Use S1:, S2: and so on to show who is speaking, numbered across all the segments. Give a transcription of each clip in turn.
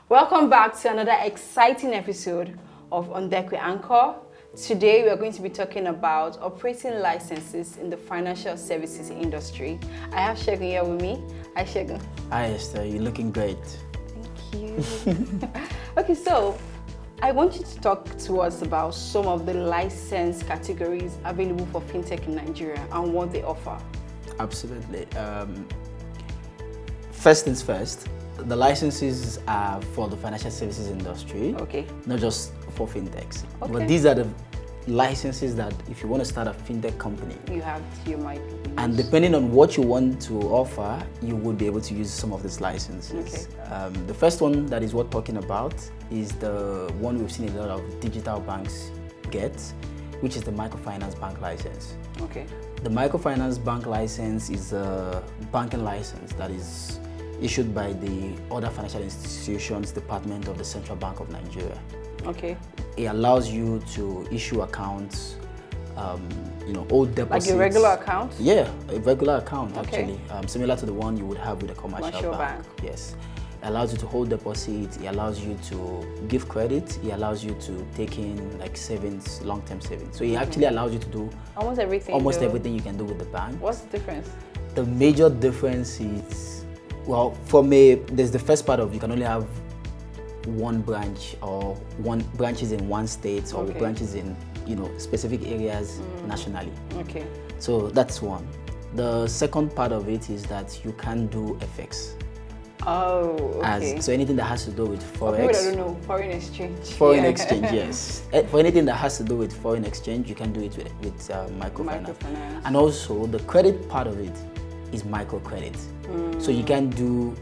S1: Welcome back to another exciting episode of On Deck with Anchor. Today we are going to be talking about operating licenses in the financial services industry. I have Shegun here with me. Hi Shegun.
S2: Hi Esther, you're looking great.
S1: Thank you. Okay, so I want you to talk to us about some of the license categories available for fintech in Nigeria and what they offer.
S2: Absolutely. First things first, the licenses are for the financial services industry, not just for fintechs.
S1: Okay.
S2: But these are the licenses that if you want to start a fintech company,
S1: you might use.
S2: And depending on what you want to offer, you would be able to use some of these licenses. The first one that is worth talking about is the one we've seen a lot of digital banks get, which is the microfinance bank license. The microfinance bank license is a banking license that is issued by the Other Financial Institutions Department of the Central Bank of Nigeria. It allows you to issue accounts, old deposits.
S1: Like a regular account?
S2: Yeah, a regular account actually, similar to the one you would have with a commercial bank. Yes. It allows you to hold deposits, it allows you to give credit, it allows you to take in like savings, long-term savings. So it actually allows you to do
S1: almost everything
S2: you can do with the bank.
S1: What's the difference?
S2: The major difference is, well, for me, there's the first part of you can only have one branch or branches in one state or branches in specific areas nationally. So that's one. The second part of it is that you can do FX. So anything that has to do with forex.
S1: I don't know, foreign exchange.
S2: Foreign exchange, yes. For anything that has to do with foreign exchange, you can do it with microfinance. And also the credit part of it is microcredit. So you can do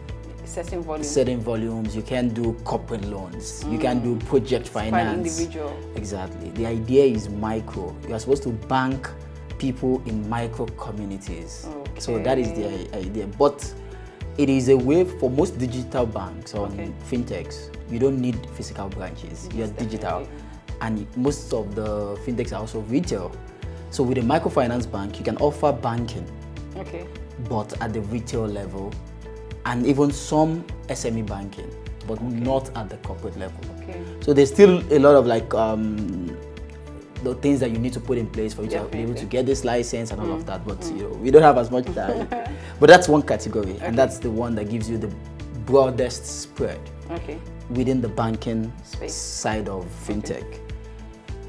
S2: certain volumes, you can do corporate loans, you can do project finance.
S1: Individual.
S2: Exactly. The idea is micro. You are supposed to bank people in micro communities. So that is the idea. But it is a way for most digital banks or fintechs. You don't need physical branches. You're digital. And most of the fintechs are also retail. So with a microfinance bank, you can offer banking, but at the retail level, and even some SME banking, but not at the corporate level. So there's still a lot of the things that you need to put in place for you to be able to get this license and all of that, but we don't have as much time. But that's one category, and that's the one that gives you the broadest spread within the banking side of fintech.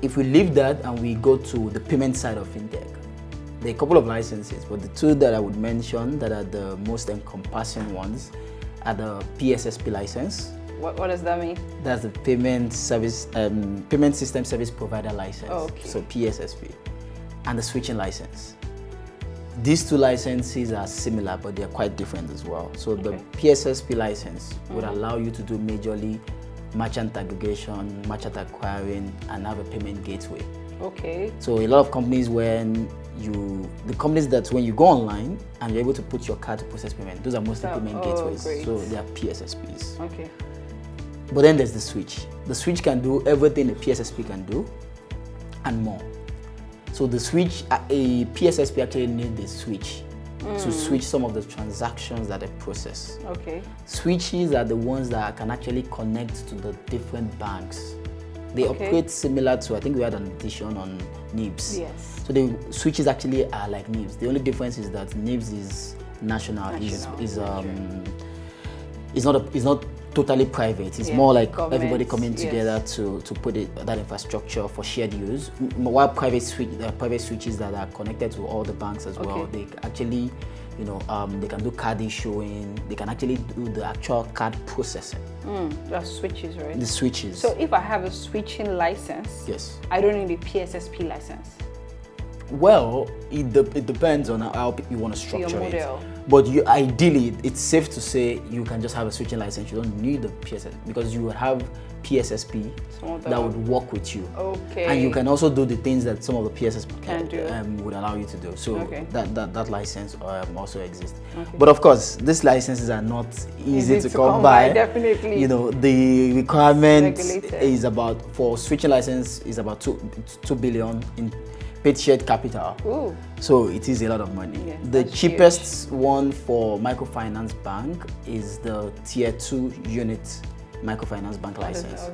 S2: If we leave that and we go to the payment side of fintech, there are a couple of licenses, but the two that I would mention that are the most encompassing ones are the PSSP license.
S1: What does that mean?
S2: That's the payment system service provider license. So PSSP, and the switching license. These two licenses are similar, but they are quite different as well. So the PSSP license would allow you to do majorly merchant aggregation, merchant acquiring, and have a payment gateway. So a lot of companies, when you go online and you're able to put your card to process payment, those are mostly payment gateways. So they are PSSPs. But then there's the switch. The switch can do everything a PSSP can do and more. So the switch, a PSSP actually needs a switch to switch some of the transactions that they process. Switches are the ones that can actually connect to the different banks. They operate similar to, I think we had an edition on NIBS. So the switches actually are like NIBS. The only difference is that NIBS is national. Is not totally private. It's more like everybody coming together to put that infrastructure for shared use. While private switches that are connected to all the banks as well, they actually, they can do card issuing. They can actually do the actual card processing.
S1: That's switches, right?
S2: The switches.
S1: So if I have a switching license, I don't need a PSSP license.
S2: Well, it depends on how you want to structure it. But ideally, it's safe to say you can just have a switching license. You don't need the PSSP because you have PSSP that would work with you. And you can also do the things that some of the PSSP can do. Would allow you to do. So that license also exists. But of course, these licenses are not easy to come by.
S1: Definitely.
S2: The requirement is for switching license is about 2 billion in paid shared capital. So it is a lot of money. The cheapest one for microfinance bank is the tier 2 unit microfinance bank license.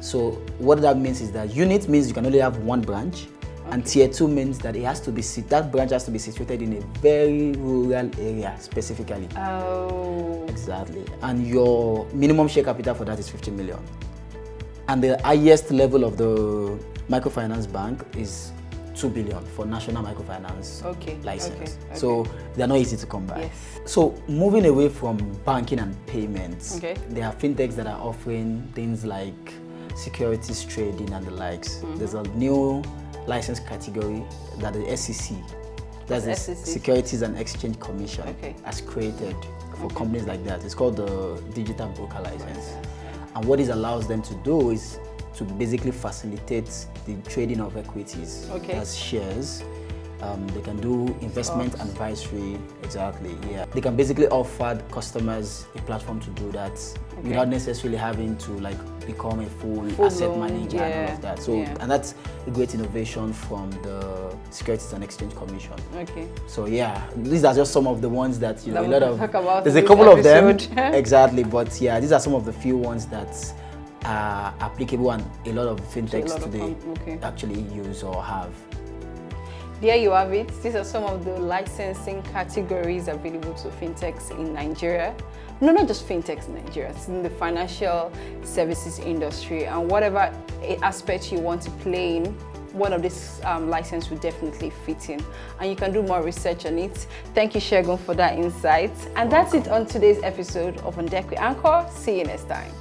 S2: So what that means is that unit means you can only have one branch, and tier 2 means that that branch has to be situated in a very rural area specifically.
S1: Oh.
S2: Exactly. And your minimum share capital for that is 50 million. And the highest level of the microfinance bank is 2 billion for national microfinance license. So they're not easy to come by.
S1: Yes.
S2: So moving away from banking and payments, there are fintechs that are offering things like securities trading and the likes. There's a new license category that the SEC, that's the Securities and Exchange Commission, has created for companies like that. It's called the digital broker license. And what this allows them to do is to basically facilitate the trading of equities as shares. They can do investment advisory, They can basically offer customers a platform to do that without necessarily having to like become a full asset manager and all of that. So, and that's a great innovation from the Securities and Exchange Commission. So these are just some of the ones that, a lot of, there's a couple of them, but these are some of the few ones that are applicable and a lot of fintechs today actually use or have.
S1: There you have it. These are some of the licensing categories available to fintechs in Nigeria. No, not just fintechs in Nigeria, it's in the financial services industry, and whatever aspect you want to play in, one of these licenses will definitely fit in, and you can do more research on it. Thank you, Segun, for that insight. And that's it on today's episode of On Deck with Anchor. See you next time.